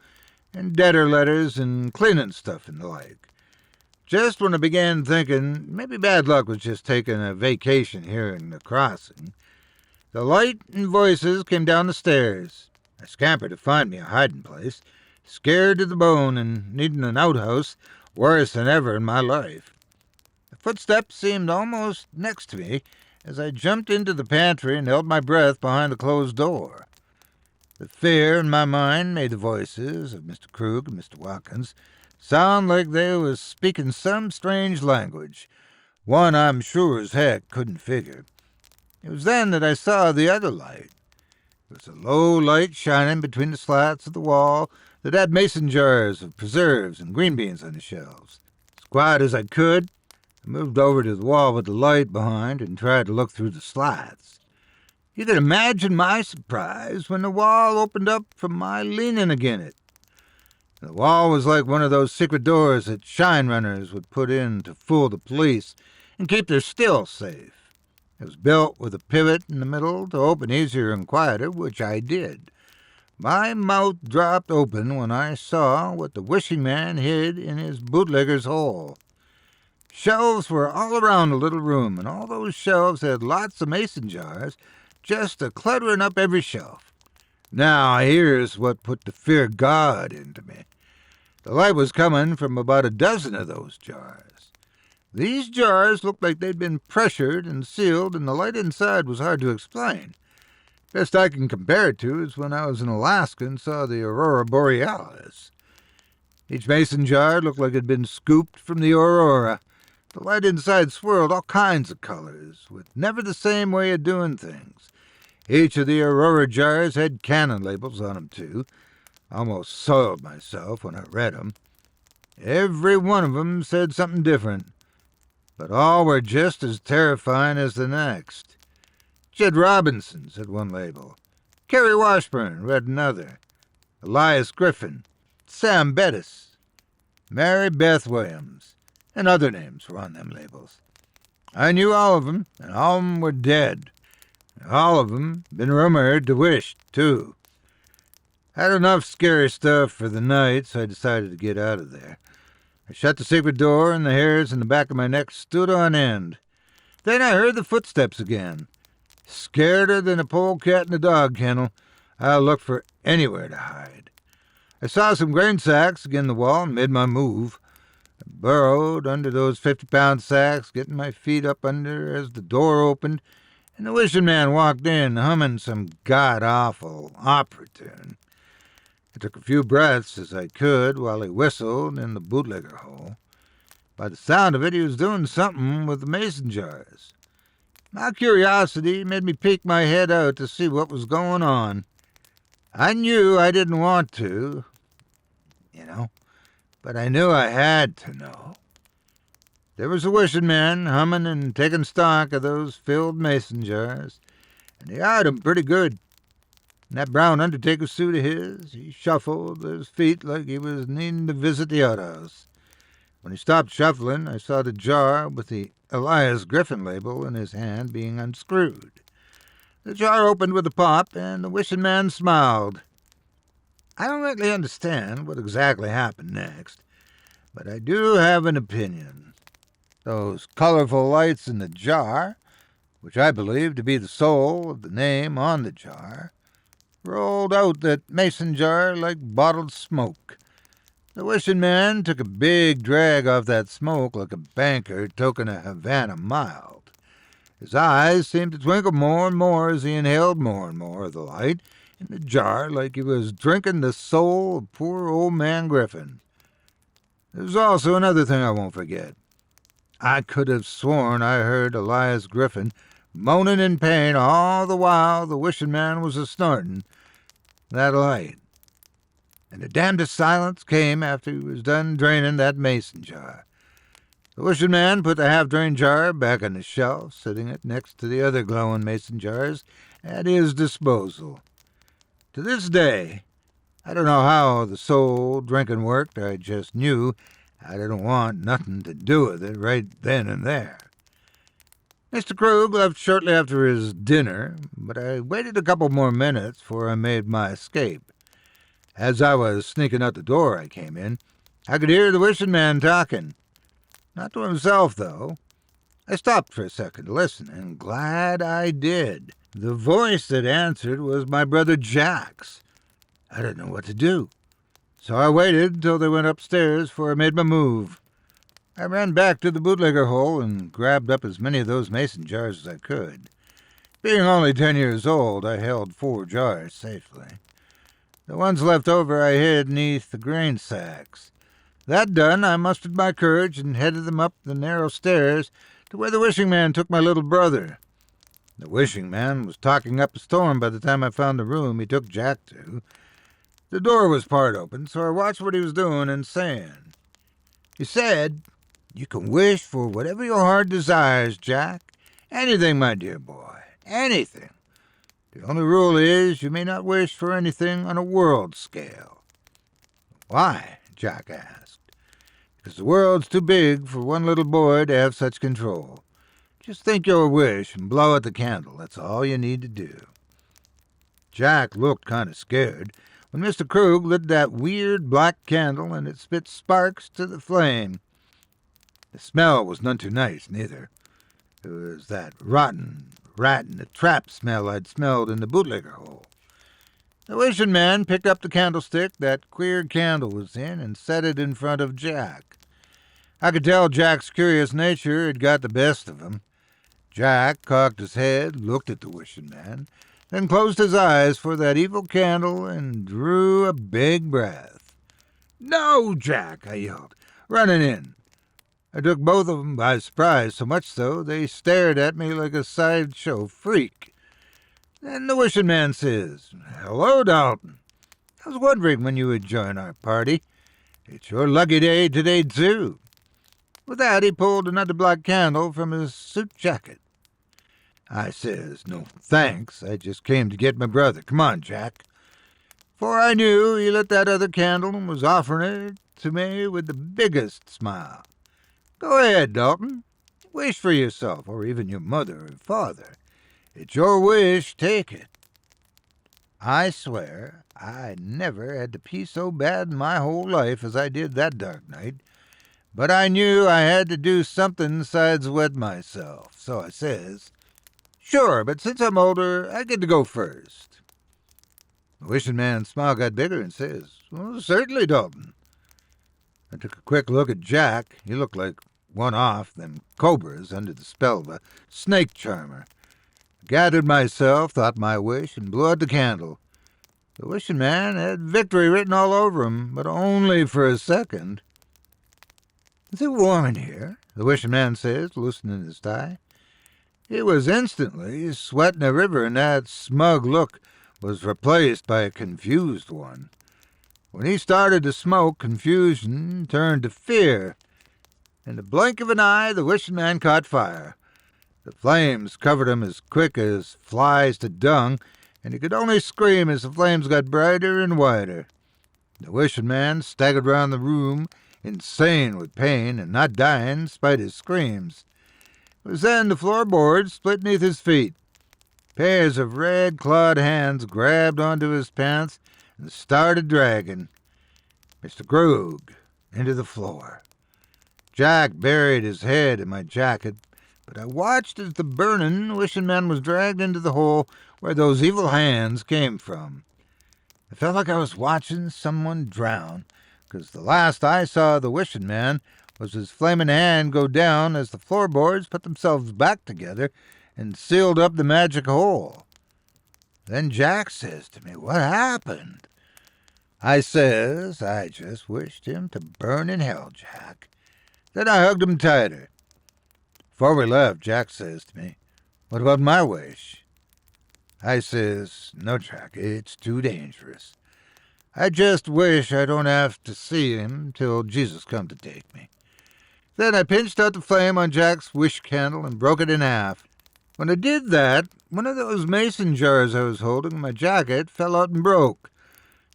and debtor letters and cleaning stuff and the like. Just when I began thinking maybe bad luck was just taking a vacation here in the crossing, the light and voices came down the stairs. I scampered to find me a hiding place, scared to the bone and needing an outhouse worse than ever in my life. The footsteps seemed almost next to me as I jumped into the pantry and held my breath behind the closed door. The fear in my mind made the voices of Mr. Krug and Mr. Watkins sound like they was speaking some strange language, one I'm sure as heck couldn't figure. It was then that I saw the other light. It was a low light shining between the slats of the wall that had mason jars of preserves and green beans on the shelves. As quiet as I could, I moved over to the wall with the light behind and tried to look through the slats. You can imagine my surprise when the wall opened up from my leaning against it. The wall was like one of those secret doors that shine runners would put in to fool the police and keep their stills safe. It was built with a pivot in the middle to open easier and quieter, which I did. My mouth dropped open when I saw what the wishing man hid in his bootlegger's hole. Shelves were all around the little room, and all those shelves had lots of mason jars, just a-cluttering up every shelf. Now here's what put the fear of God into me. The light was coming from about a dozen of those jars. These jars looked like they'd been pressured and sealed, and the light inside was hard to explain. Best I can compare it to is when I was in Alaska and saw the aurora borealis. Each mason jar looked like it had been scooped from the aurora. The light inside swirled all kinds of colors, with never the same way of doing things. Each of the aurora jars had canon labels on them, too. I almost soiled myself when I read them. Every one of them said something different, but all were just as terrifying as the next. Jed Robinson said one label. Kerry Washburn read another. Elias Griffin, Sam Bettis, Mary Beth Williams, and other names were on them labels. I knew all of them, and all of them were dead. And all of them been rumored to wish, too. Had enough scary stuff for the night, so I decided to get out of there. I shut the secret door, and the hairs in the back of my neck stood on end. Then I heard the footsteps again. Scareder than a polecat in a dog kennel, I looked for anywhere to hide. I saw some grain sacks against the wall and made my move. I burrowed under those 50-pound sacks, getting my feet up under as the door opened, and the wishing man walked in, humming some god-awful opera tune. I took a few breaths as I could while he whistled in the bootlegger hole. By the sound of it, he was doing something with the mason jars. My curiosity made me peek my head out to see what was going on. I knew I didn't want to, but I knew I had to know. There was a wishing man humming and taking stock of those filled mason jars, and he eyed 'em pretty good. In that brown undertaker suit of his, he shuffled his feet like he was needing to visit the outhouse. When he stopped shuffling, I saw the jar with the Elias Griffin label in his hand being unscrewed. The jar opened with a pop, and the wishing man smiled. I don't rightly understand what exactly happened next, but I do have an opinion. Those colorful lights in the jar, which I believe to be the soul of the name on the jar, rolled out that mason jar like bottled smoke. The wishing man took a big drag off that smoke like a banker toking a Havana mild. His eyes seemed to twinkle more and more as he inhaled more and more of the light in the jar like he was drinking the soul of poor old man Griffin. There's also another thing I won't forget. I could have sworn I heard Elias Griffin moaning in pain all the while the wishing man was a-snorting that light. And the damnedest silence came after he was done draining that mason jar. The wishing man put the half-drained jar back on the shelf, sitting it next to the other glowing mason jars at his disposal. To this day, I don't know how the soul drinking worked. I just knew I didn't want nothing to do with it right then and there. Mr. Krug left shortly after his dinner, but I waited a couple more minutes before I made my escape. As I was sneaking out the door I came in, I could hear the wishing man talking. Not to himself, though. I stopped for a second to listen, and glad I did. The voice that answered was my brother Jack's. I didn't know what to do, so I waited until they went upstairs before I made my move. I ran back to the bootlegger hole and grabbed up as many of those mason jars as I could. Being only 10 years old, I held 4 jars safely. The ones left over I hid neath the grain sacks. That done, I mustered my courage and headed them up the narrow stairs to where the wishing man took my little brother. The wishing man was talking up a storm by the time I found the room he took Jack to. The door was part open, so I watched what he was doing and saying. He said, You can wish for whatever your heart desires, Jack. Anything, my dear boy, anything. The only rule is you may not wish for anything on a world scale. Why? Jack asked. Because the world's too big for one little boy to have such control. Just think your wish and blow out the candle. That's all you need to do. Jack looked kind of scared when Mr. Krug lit that weird black candle and it spit sparks to the flame. The smell was none too nice, neither. It was that rotten, rat-in-the-trap smell I'd smelled in the bootlegger hole. The wishing man picked up the candlestick that queer candle was in and set it in front of Jack. I could tell Jack's curious nature had got the best of him. Jack cocked his head, looked at the wishing man, then closed his eyes for that evil candle and drew a big breath. "No, Jack!" I yelled, running in. I took both of them by surprise, so much so they stared at me like a sideshow freak. Then the wishing man says, "Hello, Dalton. I was wondering when you would join our party. It's your lucky day today, too." With that, he pulled another black candle from his suit jacket. I says, "No, thanks. I just came to get my brother. Come on, Jack." For I knew he lit that other candle and was offering it to me with the biggest smile. "Go ahead, Dalton. Wish for yourself, or even your mother or father. It's your wish, take it." I swear I never had to pee so bad in my whole life as I did that dark night, but I knew I had to do something besides wet myself, so I says, "Sure, but since I'm older, I get to go first." The wishing man's smile got bigger and says, "Well, certainly, Dalton." I took a quick look at Jack. He looked like one off them cobras under the spell of a snake charmer. I gathered myself, thought my wish, and blew out the candle. The wishing man had victory written all over him, but only for a second. "Is it warm in here?" the wishing man says, loosening his tie. He was instantly sweating a river, and that smug look was replaced by a confused one. When he started to smoke, confusion turned to fear. In the blink of an eye, the wishing man caught fire. The flames covered him as quick as flies to dung, and he could only scream as the flames got brighter and wider. The wishing man staggered round the room, insane with pain and not dying despite his screams. It was then the floorboards split beneath his feet. Pairs of red-clawed hands grabbed onto his pants and started dragging Mr. Krug into the floor. Jack buried his head in my jacket, but I watched as the burning wishing man was dragged into the hole where those evil hands came from. I felt like I was watching someone drown, because the last I saw of the wishing man was his flaming hand go down as the floorboards put themselves back together and sealed up the magic hole. Then Jack says to me, "What happened?" I says, "I just wished him to burn in hell, Jack." Then I hugged him tighter. Before we left, Jack says to me, "What about my wish?" I says, "No, Jack, it's too dangerous. I just wish I don't have to see him till Jesus come to take me." Then I pinched out the flame on Jack's wish candle and broke it in half. When I did that, one of those mason jars I was holding in my jacket fell out and broke.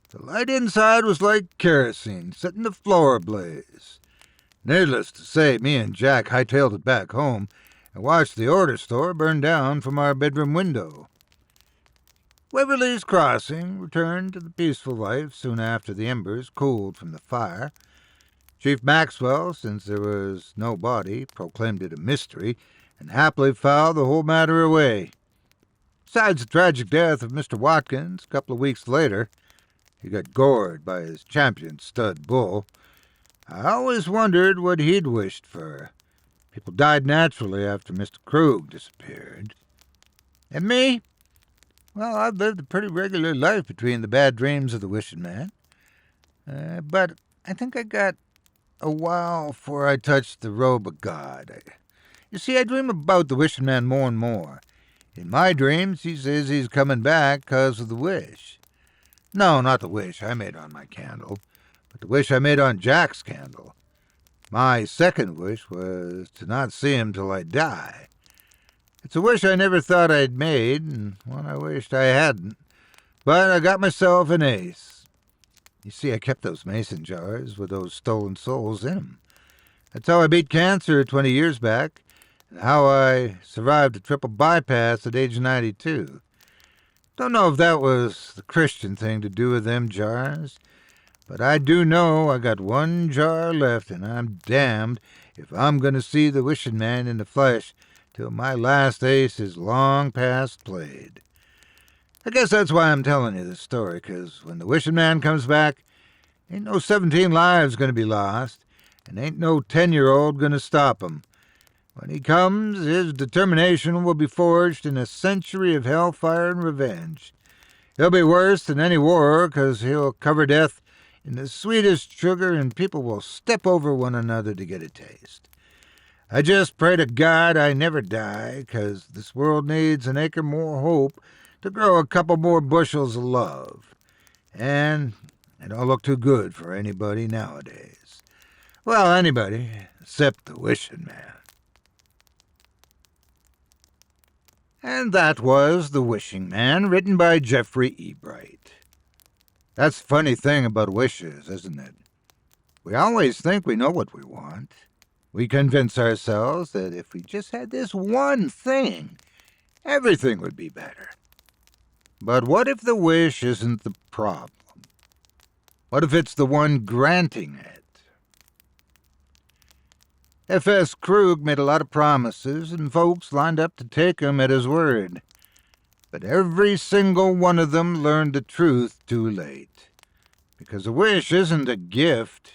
The light inside was like kerosene, setting the floor ablaze. Needless to say, me and Jack hightailed it back home and watched the order store burn down from our bedroom window. Waverly's Crossing returned to the peaceful life soon after the embers cooled from the fire. Chief Maxwell, since there was no body, proclaimed it a mystery, and happily filed the whole matter away. Besides the tragic death of Mr. Watkins, a couple of weeks later, he got gored by his champion stud bull. I always wondered what he'd wished for. People died naturally after Mr. Krug disappeared. And me? Well, I've lived a pretty regular life between the bad dreams of the wishing man. But I think I got a while before I touched the robe of God. You see, I dream about the wishing man more and more. In my dreams, he says he's coming back 'cause of the wish. No, not the wish I made on my candle, but the wish I made on Jack's candle. My second wish was to not see him till I die. It's a wish I never thought I'd made, and one I wished I hadn't. But I got myself an ace. You see, I kept those mason jars with those stolen souls in them. That's how I beat cancer 20 years back, and how I survived a triple bypass at age 92. Don't know if that was the Christian thing to do with them jars, but I do know I got one jar left, and I'm damned if I'm going to see the wishing man in the flesh till my last ace is long past played. I guess that's why I'm telling you this story, 'cause when the wishing man comes back, ain't no 17 lives going to be lost, and ain't no 10-year-old going to stop him. When he comes, his determination will be forged in a century of hellfire and revenge. He'll be worse than any war, 'cause he'll cover death in the sweetest sugar, and people will step over one another to get a taste. I just pray to God I never die, 'cause this world needs an acre more hope to grow a couple more bushels of love. And it don't look too good for anybody nowadays. Well, anybody except the wishing man. And that was The Wishing Man, written by Jeffrey Ebright. That's the funny thing about wishes, isn't it? We always think we know what we want. We convince ourselves that if we just had this one thing, everything would be better. But what if the wish isn't the problem? What if it's the one granting it? F.S. Krug made a lot of promises, and folks lined up to take him at his word. But every single one of them learned the truth too late. Because a wish isn't a gift,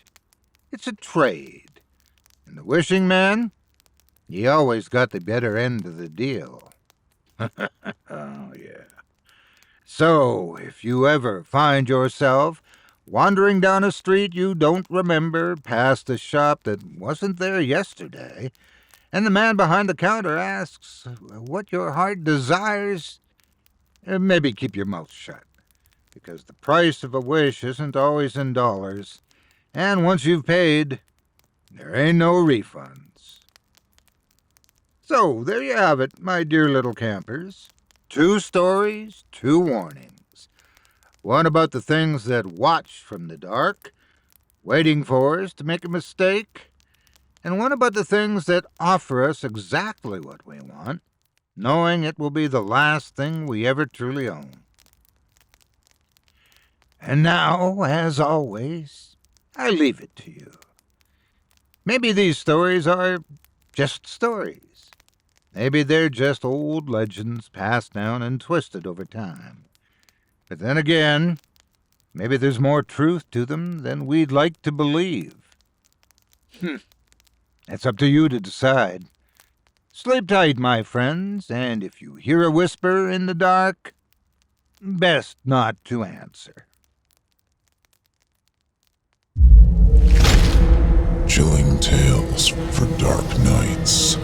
it's a trade. And the wishing man, he always got the better end of the deal. Oh, yeah. So, if you ever find yourself wandering down a street you don't remember, past a shop that wasn't there yesterday, and the man behind the counter asks what your heart desires, maybe keep your mouth shut, because the price of a wish isn't always in dollars, and once you've paid, there ain't no refunds. So, there you have it, my dear little campers. 2 stories, 2 warnings. One about the things that watch from the dark, waiting for us to make a mistake, and one about the things that offer us exactly what we want, knowing it will be the last thing we ever truly own. And now, as always, I leave it to you. Maybe these stories are just stories. Maybe they're just old legends passed down and twisted over time. But then again, maybe there's more truth to them than we'd like to believe. That's up to you to decide. Sleep tight, my friends, and if you hear a whisper in the dark, best not to answer. Chilling tales for dark nights.